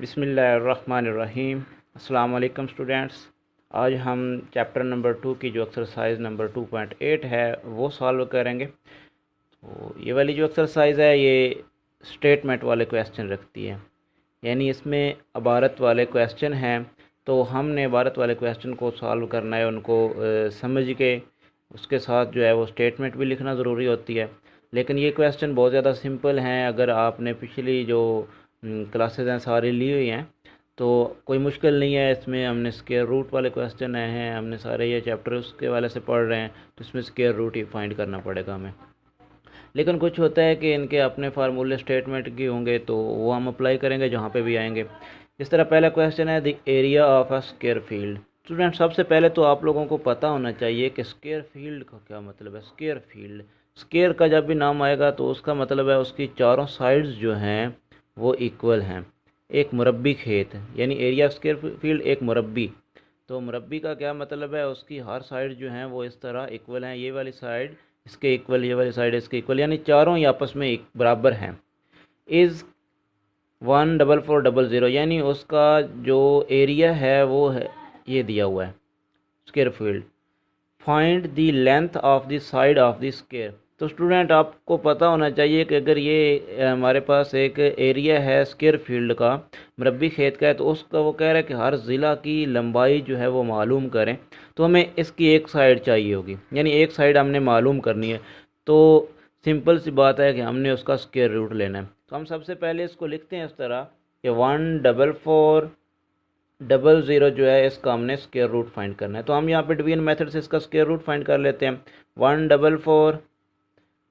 बिस्मिल्लाहिर्रहमानिर्रहीम। अस्सलाम वालेकुम स्टूडेंट्स। आज हम चैप्टर नंबर 2 की जो एक्सरसाइज नंबर 2.8 है वो सॉल्व करेंगे। तो ये वाली जो एक्सरसाइज है ये स्टेटमेंट वाले क्वेश्चन रखती है, यानी इसमें इबारत वाले क्वेश्चन हैं। तो हमने इबारत वाले क्वेश्चन को सॉल्व करना है, उनको समझ के उसके साथ जो है वो स्टेटमेंट भी लिखना ज़रूरी होती है। लेकिन ये क्वेश्चन बहुत ज़्यादा सिंपल हैं। अगर आपने पिछली जो क्लासेस हैं सारी ली हुई हैं तो कोई मुश्किल नहीं है इसमें। हमने स्क्वायर रूट वाले क्वेश्चन आए हैं, हमने सारे ये चैप्टर उसके वाले से पढ़ रहे हैं, तो इसमें स्क्वायर रूट ही फाइंड करना पड़ेगा हमें। लेकिन कुछ होता है कि इनके अपने फार्मूले स्टेटमेंट के होंगे तो वो हम अप्लाई करेंगे जहाँ पे भी आएंगे। इस तरह पहला क्वेश्चन है the area of a square field. Student सबसे पहले तो आप लोगों को पता होना चाहिए कि स्क्वायर फील्ड का क्या मतलब है। स्क्वायर फील्ड, स्क्वायर का जब भी नाम आएगा तो उसका मतलब है उसकी चारों साइड्स जो हैं वो इक्वल हैं। एक मुरब्बी खेत यानी एरिया ऑफ स्क्वायर फील्ड एक मुरब्बी, तो मुरब्बी का क्या मतलब है, उसकी हर साइड जो हैं वो इस तरह इक्वल हैं। ये वाली साइड इसके इक्वल, ये वाली साइड इसके इक्वल, यानी चारों ही आपस में बराबर हैं। इज़ 14400, यानी उसका जो एरिया है वो है ये दिया हुआ है square field. Find the length of the side of the square. तो स्टूडेंट आपको पता होना चाहिए कि अगर ये हमारे पास एक एरिया है स्क्वायर फील्ड का, मुरब्बी खेत का है, तो उसका वो कह रहा है कि हर ज़िला की लंबाई जो है वो मालूम करें। तो हमें इसकी एक साइड चाहिए होगी, यानी एक साइड हमने मालूम करनी है। तो सिंपल सी बात है कि हमने उसका स्क्वायर रूट लेना है। तो हम सबसे पहले इसको लिखते हैं इस तरह कि 14400 जो है इसका हमने स्क्वायर रूट फाइंड करना है। तो हम यहाँ पे डिवीजन मेथड से इसका स्क्वायर रूट फाइंड कर लेते हैं।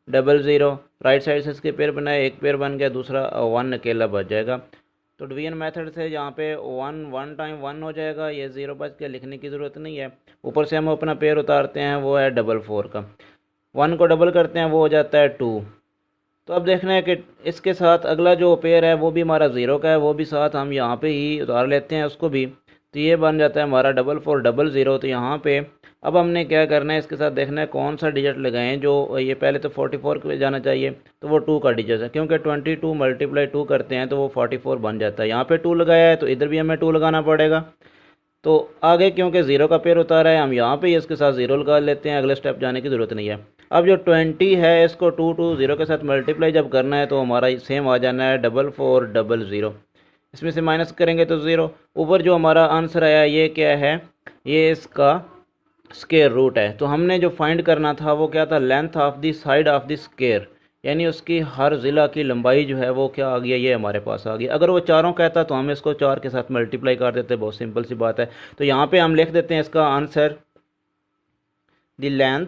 14400, राइट साइड से इसके पेयर बनाए, एक पेयर बन गया, दूसरा 1 अकेला बच जाएगा। तो डिवीजन मेथड से यहाँ पे 1 टाइम 1 हो जाएगा, ये 0 बच के लिखने की ज़रूरत नहीं है। ऊपर से हम अपना पेयर उतारते हैं, वो है 44 का। 1 को डबल करते हैं, वो हो जाता है 2। तो अब देखना है कि इसके साथ अगला जो पेयर है वो भी हमारा 0 का है, वो भी साथ हम यहाँ पे ही उतार लेते हैं उसको भी। तो ये बन जाता है हमारा 4400। तो यहाँ पे अब हमने क्या करना है, इसके साथ देखना है कौन सा डिजिट लगाएं। जो ये पहले तो 44 पे जाना चाहिए, तो वो 2 का डिजिट है, क्योंकि 22 मल्टीप्लाई 2 करते हैं तो वो 44 बन जाता है। यहाँ पे 2 लगाया है तो इधर भी हमें 2 लगाना पड़ेगा। तो आगे क्योंकि 0 का पेयर उतारा है, हम यहाँ पे इसके साथ 0 लगा लेते हैं, अगले स्टेप जाने की ज़रूरत नहीं है। अब जो 20 है इसको 2 के साथ मल्टीप्लाई जब करना है तो हमारा सेम आ जाना है 4400। इसमें से माइनस करेंगे तो 0। ऊपर जो हमारा आंसर आया ये क्या है, ये इसका स्क्वायर रूट है। तो हमने जो फाइंड करना था वो क्या था, length of the side of the square, यानी उसकी हर ज़िला की लंबाई जो है वो क्या आ गया, ये हमारे पास आ गया। अगर वो चारों कहता तो हम इसको 4 के साथ मल्टीप्लाई कर देते, बहुत सिंपल सी बात है। तो यहाँ पे हम लिख देते हैं इसका answer, the length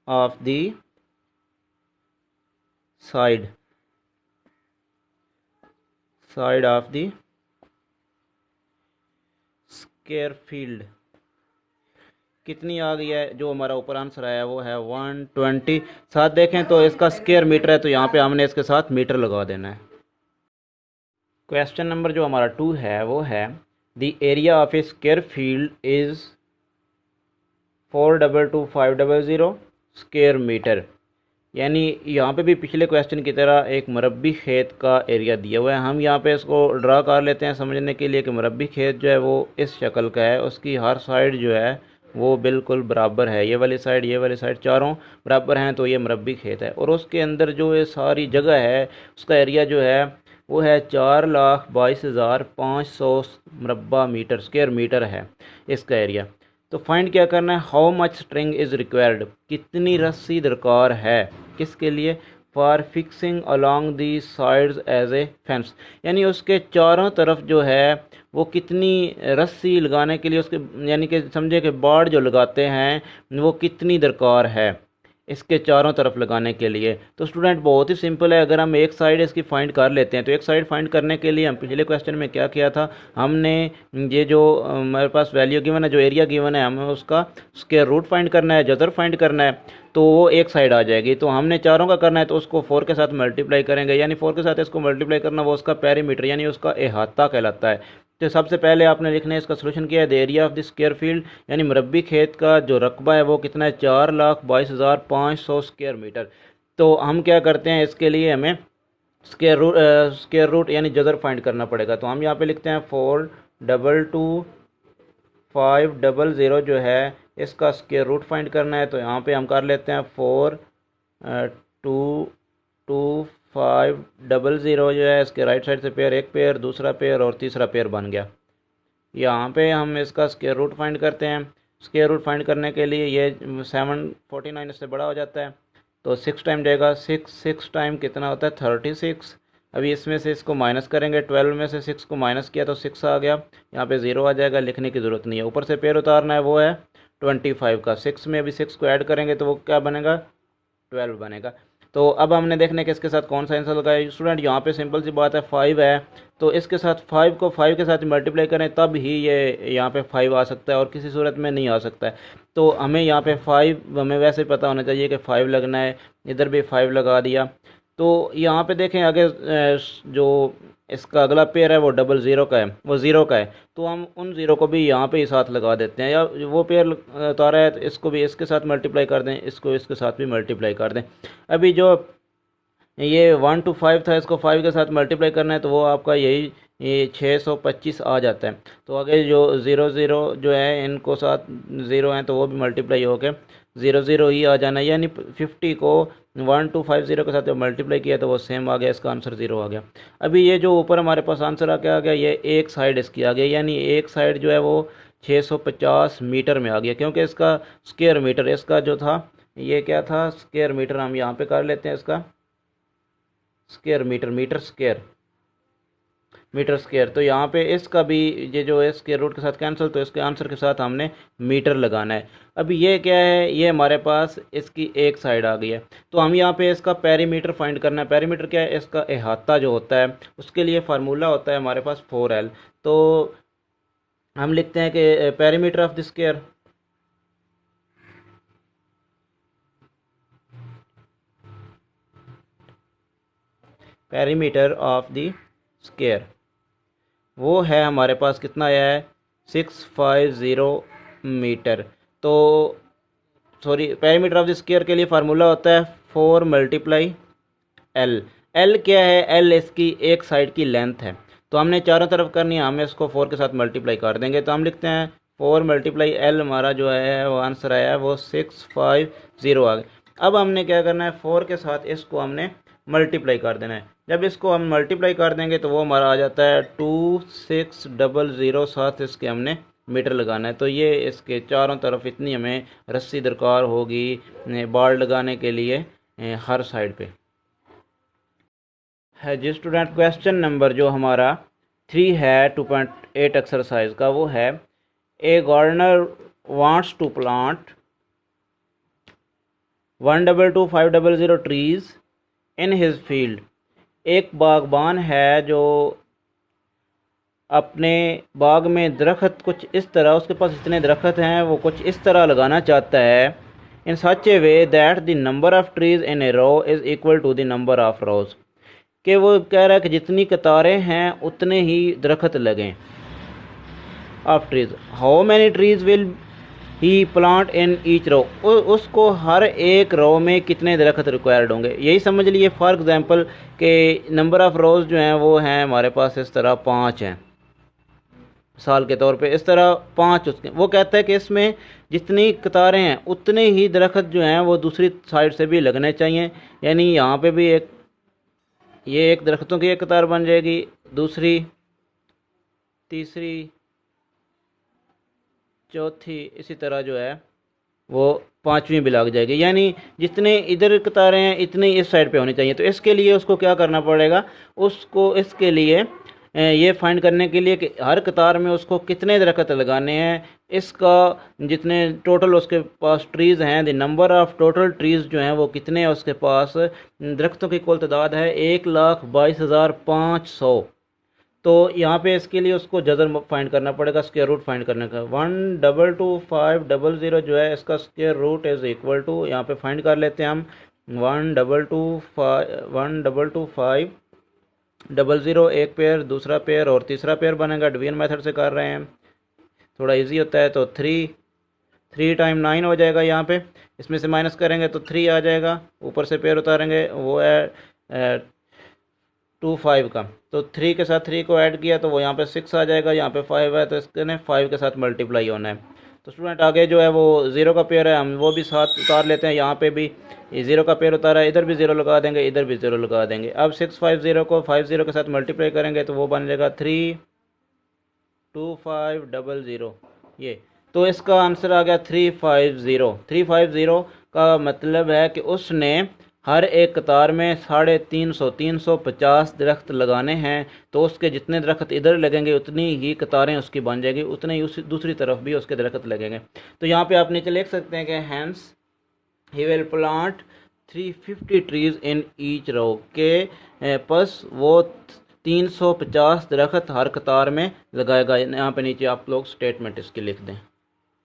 of the side of the square field कितनी आ गई है। जो हमारा ऊपर आंसर आया वो है 120। साथ देखें तो इसका स्क्वायर मीटर है, तो यहाँ पे हमने इसके साथ मीटर लगा देना है। क्वेश्चन नंबर जो हमारा 2 है वो है the area of a square field is 422500 square metre. यानी यहाँ पे भी पिछले क्वेश्चन की तरह एक मुरब्बी खेत का एरिया दिया हुआ है। हम यहाँ पे इसको ड्रा कर लेते हैं समझने के लिए कि मुरब्बी खेत जो है वो इस शक्ल का है, उसकी हर साइड जो है वो बिल्कुल बराबर है। ये वाली साइड, ये वाली साइड चारों बराबर हैं, तो ये मुरब्बी खेत है। और उसके अंदर जो ये सारी जगह है उसका एरिया जो है वो है 4,22,500 मुरब्बा मीटर, स्क्वायर मीटर है इसका एरिया। तो फाइंड क्या करना है, how much string is required, कितनी रस्सी दरकार है, किसके लिए, for fixing along the sides as a fence, यानी उसके चारों तरफ जो है वो कितनी रस्सी लगाने के लिए, उसके यानी कि समझे कि बाड़ जो लगाते हैं वो कितनी दरकार है इसके चारों तरफ लगाने के लिए। तो स्टूडेंट बहुत ही सिंपल है। अगर हम एक साइड इसकी फाइंड कर लेते हैं, तो एक साइड फाइंड करने के लिए हम पिछले क्वेश्चन में क्या किया था, हमने ये जो हमारे पास वैल्यू गिवन है, जो एरिया गिवन है, हमें उसका स्क्वायर रूट फाइंड करना है, जदर फाइंड करना है, तो वो एक साइड आ जाएगी। तो हमने चारों का करना है तो उसको 4 के साथ मल्टीप्लाई करेंगे, यानी 4 के साथ इसको मल्टीप्लाई करना, वो उसका पेरीमीटर यानी उसका अहाता कहलाता है। तो सबसे पहले आपने लिखना है, इसका सोल्यूशन किया है, the area of the square field यानी मुरब्बी खेत का जो रकबा है वो कितना है, 4,22,500 स्क्वायर मीटर। तो हम क्या करते हैं, इसके लिए हमें स्क्वायर रूट यानी जज़र फाइंड करना पड़ेगा। तो हम यहाँ पे लिखते हैं 422500 जो है इसका स्क्वायर रूट फाइंड करना है। तो यहाँ पे हम कर लेते हैं 422500 जो है इसके राइट साइड से पेयर, एक पेयर, दूसरा पेयर और तीसरा पेयर बन गया। यहाँ पे हम इसका स्क्वायर रूट फाइंड करते हैं। स्क्वायर रूट फाइंड करने के लिए ये 749 इससे बड़ा हो जाता है, तो 6 टाइम जाएगा। 6 टाइम कितना होता है 36। अभी इसमें से इसको माइनस करेंगे, 12 में से 6 को माइनस किया तो 6 आ गया, यहाँ पे 0 आ जाएगा, लिखने की ज़रूरत नहीं है। ऊपर से पेयर उतारना है, वो है 25 का। 6 में अभी 6 को ऐड करेंगे तो वो क्या बनेगा 12 बनेगा। तो अब हमने देखने के इसके साथ कौन सा आंसर लगाया। स्टूडेंट यहाँ पे सिंपल सी बात है 5 है, तो इसके साथ 5 को 5 के साथ मल्टीप्लाई करें तब ही ये यहाँ पे 5 आ सकता है और किसी सूरत में नहीं आ सकता है। तो हमें यहाँ पे 5 हमें वैसे पता होना चाहिए कि 5 लगना है, इधर भी 5 लगा दिया। तो यहाँ पे देखें आगे जो इसका अगला पेयर है वो डबल ज़ीरो का है, वो ज़ीरो का है, तो हम उन ज़ीरो को भी यहाँ पे ही साथ लगा देते हैं। या वो पेयर उतारा है तो इसको भी इसके साथ मल्टीप्लाई कर दें, इसको इसके साथ भी मल्टीप्लाई कर दें। अभी जो ये 1 to 5 था, इसको 5 के साथ मल्टीप्लाई करना है तो वो आपका यही ये 625 आ जाता है। तो आगे जो 0 जो है इनको साथ 0 हैं तो वो भी मल्टीप्लाई हो के 0 ही आ जाना है। यानी 50 को 1250 के साथ जब मल्टीप्लाई किया तो वो सेम आ गया, इसका आंसर 0 आ गया। अभी ये जो ऊपर हमारे पास आंसर आ गया ये एक साइड इसकी आ गई, यानी एक साइड जो है वो 650 मीटर में आ गया, क्योंकि इसका स्क्वायर मीटर इसका जो था ये क्या था स्क्वायर मीटर। हम यहाँ पे कर लेते हैं इसका स्क्वायर मीटर, मीटर स्क्वायर। तो यहाँ पे इसका भी ये जो है स्क्वायर रूट के साथ कैंसिल, तो इसके आंसर के साथ हमने मीटर लगाना है। अभी ये क्या है, ये हमारे पास इसकी एक साइड आ गई है, तो हम यहाँ पे इसका पेरीमीटर फाइंड करना है। पेरीमीटर क्या है, इसका अहाता जो होता है उसके लिए फार्मूला होता है हमारे पास 4L। तो हम लिखते हैं कि perimeter of the square, perimeter of the square वो है हमारे पास कितना आया है 650 मीटर। तो sorry, perimeter of the square के लिए फार्मूला होता है 4 मल्टीप्लाई एल। एल क्या है, एल इसकी एक साइड की लेंथ है, तो हमने चारों तरफ करनी है, हम इसको 4 के साथ मल्टीप्लाई कर देंगे। तो हम लिखते हैं 4 मल्टीप्लाई एल, हमारा जो है वो आंसर आया है वो 650 आ गया। अब हमने क्या करना है 4 के साथ इसको हमने मल्टीप्लाई कर देना है। जब इसको हम मल्टीप्लाई कर देंगे तो वो हमारा आ जाता है 2600, साथ इसके हमने मीटर लगाना है। तो ये इसके चारों तरफ इतनी हमें रस्सी दरकार होगी बाल लगाने के लिए हर साइड पे है जी। स्टूडेंट क्वेश्चन नंबर जो हमारा 3 है 2.8 एक्सरसाइज का, वो है a gardener wants to plant 122,500 trees in his field. एक बागबान है जो अपने बाग में दरख्त कुछ इस तरह, उसके पास इतने दरख्त हैं वो कुछ इस तरह लगाना चाहता है, in such a way that the number of trees in a row is equal to the number of rows. कि वो कह रहा है कि जितनी कतारें हैं उतने ही दरख्त लगें of trees. How many trees will he plant in each row, उसको हर एक रो में कितने दरख्त रिक्वायर्ड होंगे। यही समझ लिए फॉर एग्जांपल के नंबर ऑफ रोज़ जो हैं वो हैं हमारे पास इस तरह 5 हैं, साल के तौर पे इस तरह 5 उसके। वो कहता है कि इसमें जितनी कतारें हैं उतने ही दरख्त जो हैं वो दूसरी साइड से भी लगने चाहिए। यानी यहाँ पे भी एक ये एक दरख्तों की एक कतार बन जाएगी, दूसरी, तीसरी, चौथी, इसी तरह जो है वो 5वीं भी लग जाएगी। यानी जितने इधर कतारें हैं इतनी इस साइड पे होनी चाहिए। तो इसके लिए उसको क्या करना पड़ेगा, उसको इसके लिए ये फाइंड करने के लिए कि हर कतार में उसको कितने दरख्त लगाने हैं, इसका जितने टोटल उसके पास ट्रीज़ हैं, the number of total trees जो हैं वो कितने हैं उसके पास, दरख्तों की कुल तादाद है 1,22,500। तो यहाँ पे इसके लिए उसको जज़र फाइंड करना पड़ेगा, स्क्वायर रूट फाइंड करने का। 122,500 जो है इसका square root is equal to, यहाँ पे फाइंड कर लेते हैं हम 122,500, एक पेयर, दूसरा पेयर और तीसरा पेयर बनेगा। डिवीजन मेथड से कर रहे हैं, थोड़ा इजी होता है। तो 3 टाइम 9 हो जाएगा, यहाँ पे इसमें से माइनस करेंगे तो 3 आ जाएगा, ऊपर से पेयर उतारेंगे वो है 25 का, तो 3 के साथ 3 को ऐड किया तो वो यहाँ पे 6 आ जाएगा, यहाँ पे 5 है तो इसके 5 के साथ मल्टीप्लाई होना है। तो स्टूडेंट आगे जो है वो ज़ीरो का पेयर है, हम वो भी साथ उतार लेते हैं। यहाँ पे भी ज़ीरो का पेयर उतारा है, इधर भी ज़ीरो लगा देंगे, इधर भी ज़ीरो लगा देंगे। अब 650 को 50 के साथ मल्टीप्लाई करेंगे तो वो बन जाएगा 32500 ये। तो इसका आंसर आ गया 350। 350 का मतलब है कि उसने हर एक कतार में 350 दरख्त लगाने हैं, तो उसके जितने दरख्त इधर लगेंगे उतनी ही कतारें उसकी बन जाएगी, उतने ही उस दूसरी तरफ भी उसके दरख्त लगेंगे। तो यहाँ पे आप नीचे लिख सकते हैं कि hence he will plant 350 trees in each row, के बस वो 350 दरख्त हर कतार में लगाएगा। यहाँ पे नीचे आप लोग स्टेटमेंट इसकी लिख दें।